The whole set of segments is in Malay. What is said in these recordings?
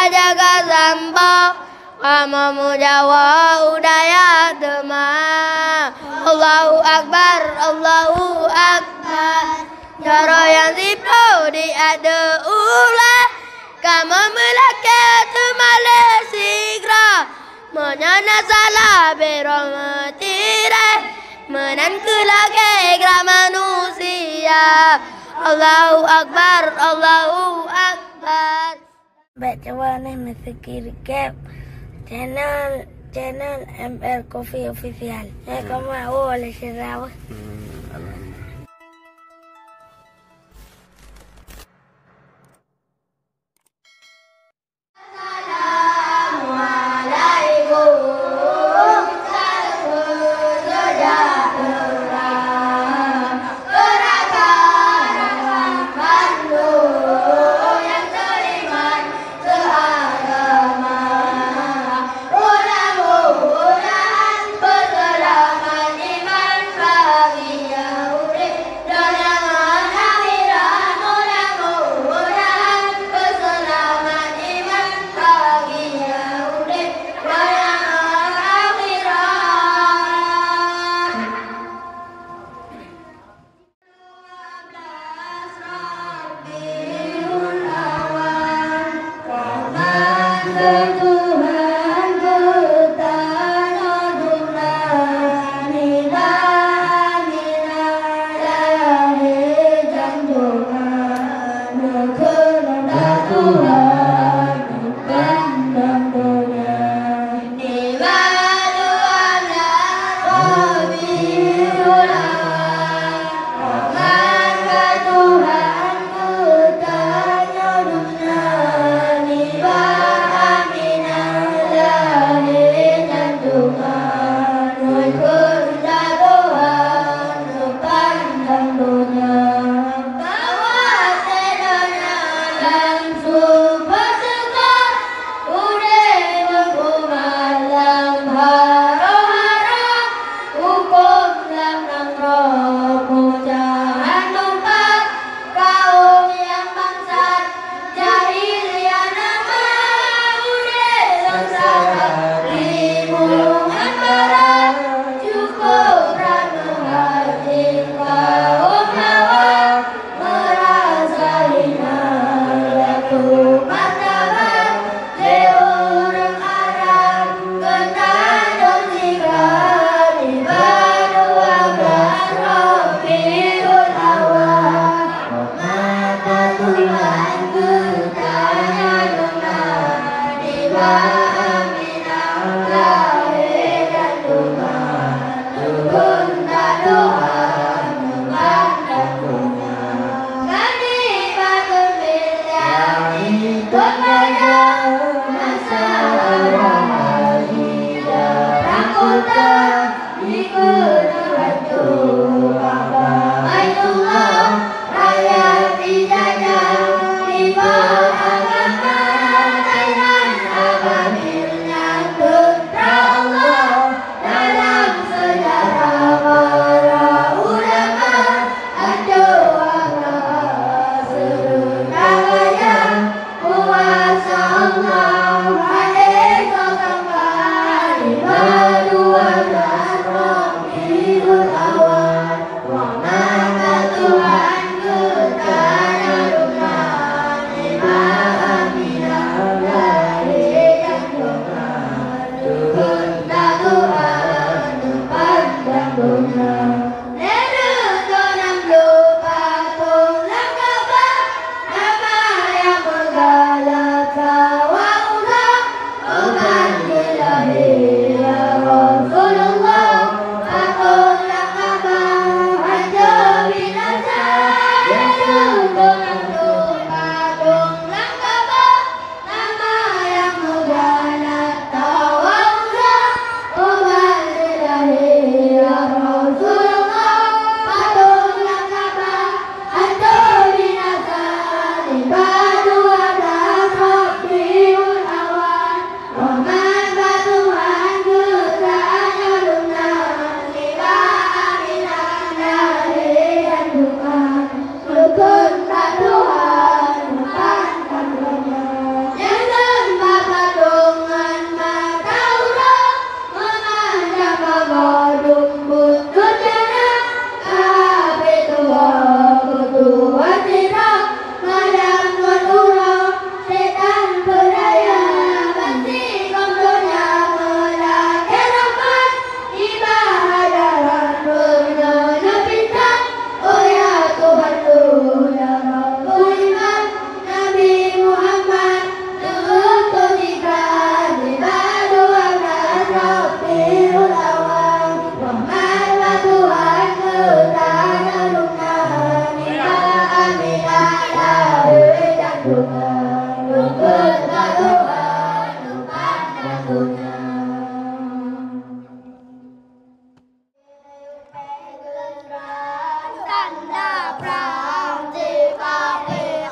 jaga sampo kamu mujawa udaya demam. Allahu Akbar, Allahu Akbar. Cara yang tipu diada ulah kamu melakat Malaysia menyana salah beromotire menanku lagi gerak manusia. Allahu Akbar, Allahu Akbar. Baca nih mesti cap channel ML Coffee Official. Kamu oleh siapa?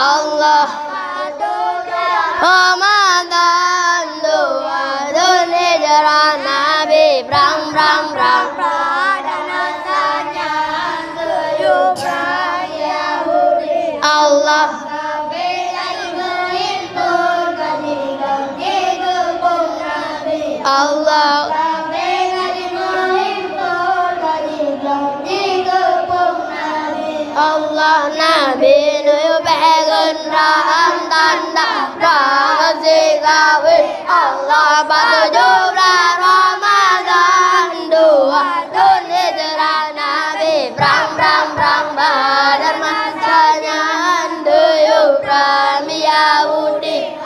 Allah Ramadan dua dunia hijrah Nabi brang brang brang Allah Allah Allah Nabi nuyu pengen raham tanda rahmat sikawin Allah batu Ramadan dua dunia hijrah Nabi brang brang brang badar masanya nuyu kami Yahudi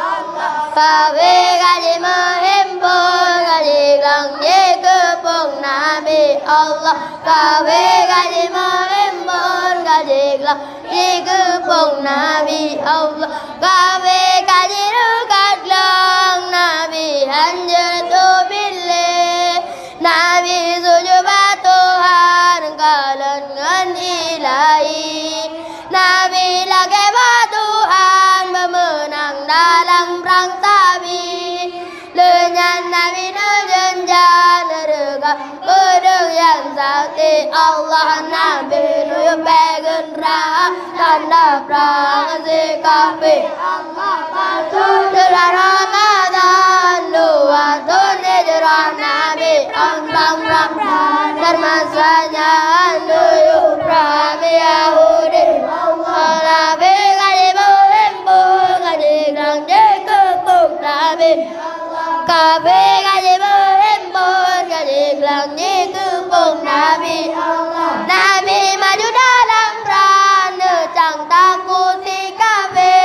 kawe kaji menghimpun kaji langye kepung Nabi Allah kawe kaji menghimpun kaji langye kepung Nabi Allah kawe kaji rukat lang Nabi hanjir tu bilih Nabi sujud Tuhan kalangan ilahi Nabi lagi Tuhan memenang dalam perang sabi lenyan Nabi nerjenjan nerega pedang yang sakti Allah Nabi nuyu pengen raham tanda perang sikapi Allah batu Ramadan dua dunia hijrah Nabi brang brang brang dermasanya nuyu kami Yahudi Allah Nabi kaji menghimpun kaji langye kepung Nabi kabe kaji menghimpun kaji langye kepung Nabi Nabi maju dalam perang necang takut si kabe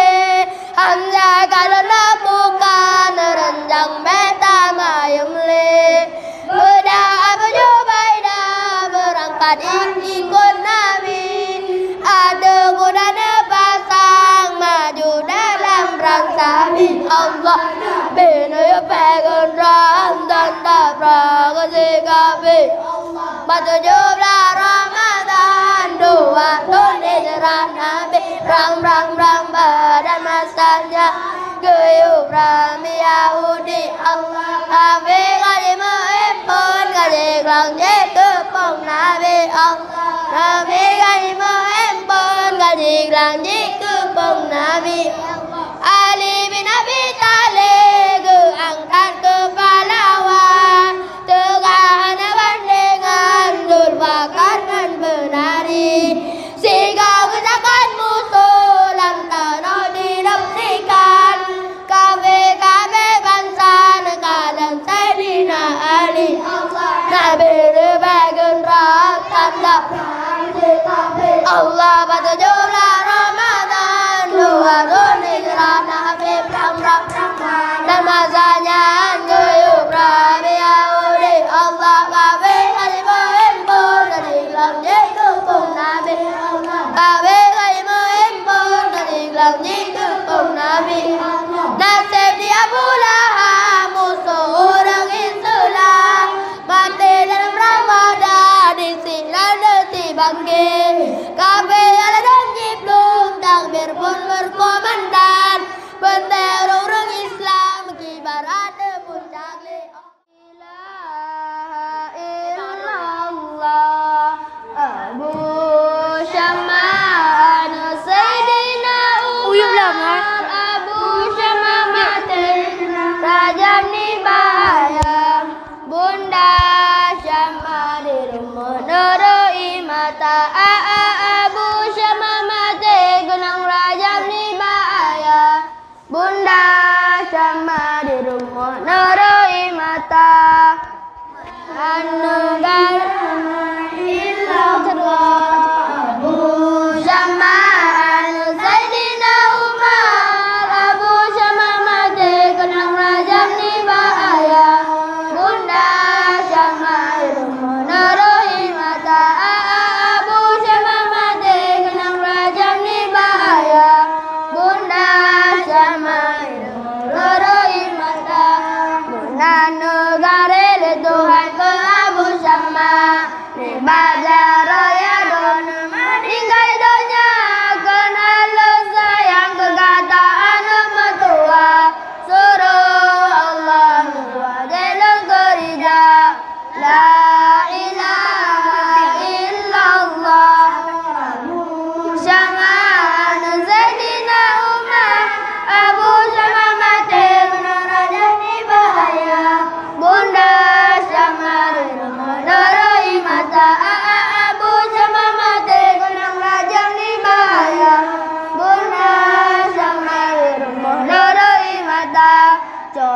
Hamzah kalau lakukan renjang beta mayem le Beda Abu Jubaidah berangkat ikut Nabi ada kuda pasang maju dalam perang sabi Allah benuyu pengen raham tanda perang sikapi batu jublah Ramadan dua dunia hijrah Nabi brang brang brang badan masanya guyup rami Yahudi Allah kafe kaji menghimpun kaji langye kepung Nabi Allah Nabi kaji menghimpun kaji langye kepung Nabi Ali bin Abi Thalib angkat kepalawan tegahan bandingan Zulfaqar dan Benari sehingga kesakan musuh lantaran direpsikan kafe bangsa negara Sayyidina Ali Nabi berbagai rahmat tanda Allah batu jumlah Ramadan dua dunia hijrah Nabi brang brang dan masanya guyup rami Yahudi Allah kafe kaji menghimpun kaji langye kepung Nabi kafe kaji menghimpun kaji langye kepung Nabi nasib dia pula musuh orang Islam mati dalam Ramadan disilang deti bangkit kafe ada janji belum takbir pun berkomandan bendera orang Islam kibar ada puncak li ilaha illallah Abu Syama'an Sayyidina Umar Abu Syama'atin Rajab Nibaya Bunda Syama' di rumah neroi mata Abu Syama'atin Gunung Rajab Nibaya Bunda Syama' di rumah neroi mata Anugerah illallah Abu Syama'an Sayyidina Umar Abu Syama'atin Gunung Rajab Nibaya Bunda Syama' di rumah neroi mata Abu Syama'atin Gunung Rajab Nibaya Bunda Syama' di rumah neroi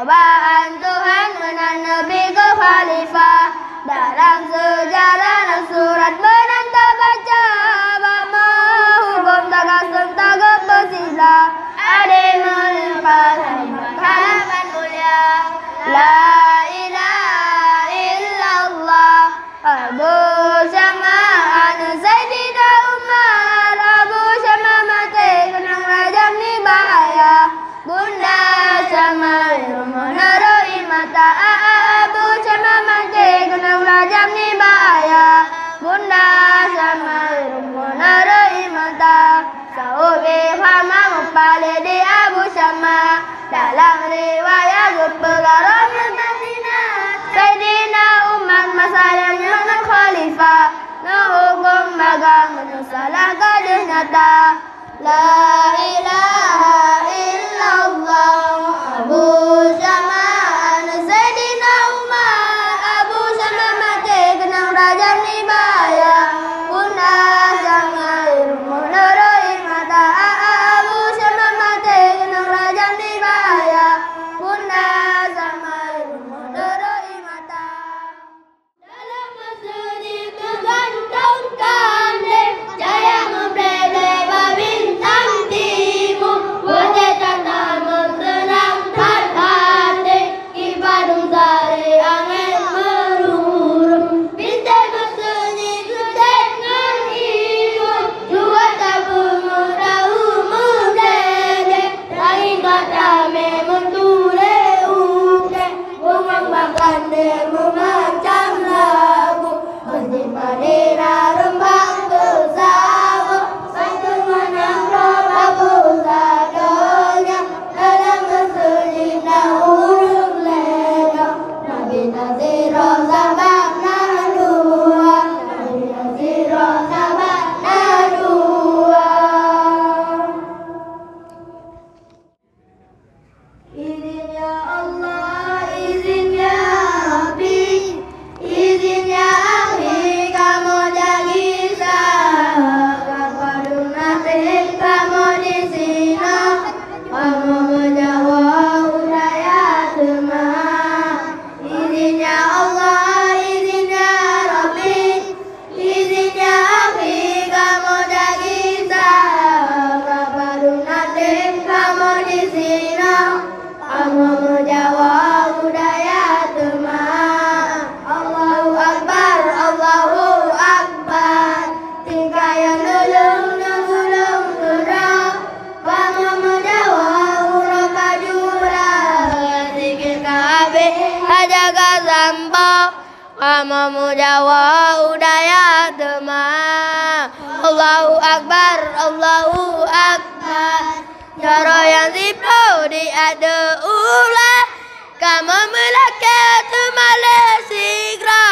cobaan Tuhan menang Nabi ke khalifah. Dalam sejarah dan surat benang terbaca bahwa hukum takasum tagak bersila adil melimpah harapan mulia. La ilaha illallah Abu Syama anu Sayyidina Umar Abu Syama mati kenang rajam ni bahaya. Bunda Syama meneroi mata Abu Syama mati kenang rajam ni bahaya. Bunda Syama meneroi mata Saubi Hama mempali di Abu Syama. Dalam riwayat berpegaram Madinah Sayyidina Umar masalahnya dengan khalifah. Hukum magang menyusalah kader nyata. La ilaha illallah Abu Syama anu Sayyidina Umar Abu Syama mati kenang rajam ni bahaya. Bunda Syama meneroi mata Abu Syama mati kenang rajam ni bahaya. Bunda Syama meneroi mata. Dalam masjid itu gantungkan deh cahaya membelai bintang timur. Wajah tanda menenangkan hati Ibadung sari angin merurum. Bintang berseni dengan ibu dua tabung mudah dede. Langit kata memang ture uke Bumang makan demu macam lagu Masjid Madinah rembang bersama Bantu menang roba pusadonya Dalam masjid huruf lega Nabi Naziro sahabat nadua Nabi Naziro sahabat nadua. Izin ya Allah, izin ya Rabbi, izin ya akhi, kamu jadi sahabat. Padung nasib kamu di sini, kamu menjawab budaya teman. Izin ya Allah, izin ya Rabbi, izin ya akhi, kamu jadi sahabat. Padung nasib kamu di sini, kamu menjawab budaya teman. Allahu Akbar, Allahu Akbar. Tingkah yang nulung surah. Kamu menjawab huruf kajura. Zikir Kabe ajaga sampo. Kamu menjawab budaya teman. Allahu Akbar, Allahu Akbar. Cara yang zipo diada ulah. Kamu melakat Malaysia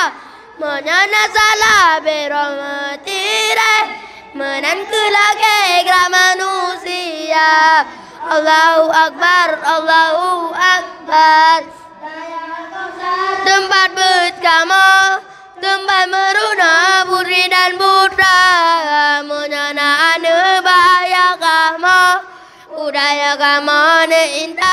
Menyana salah beromotire Menanku lagi gerak manusia. Allahu Akbar, Allahu Akbar. Tempat berkamu, tempat meruna putri dan putra. Menyana ane bahaya kamu, budaya kamu ne inta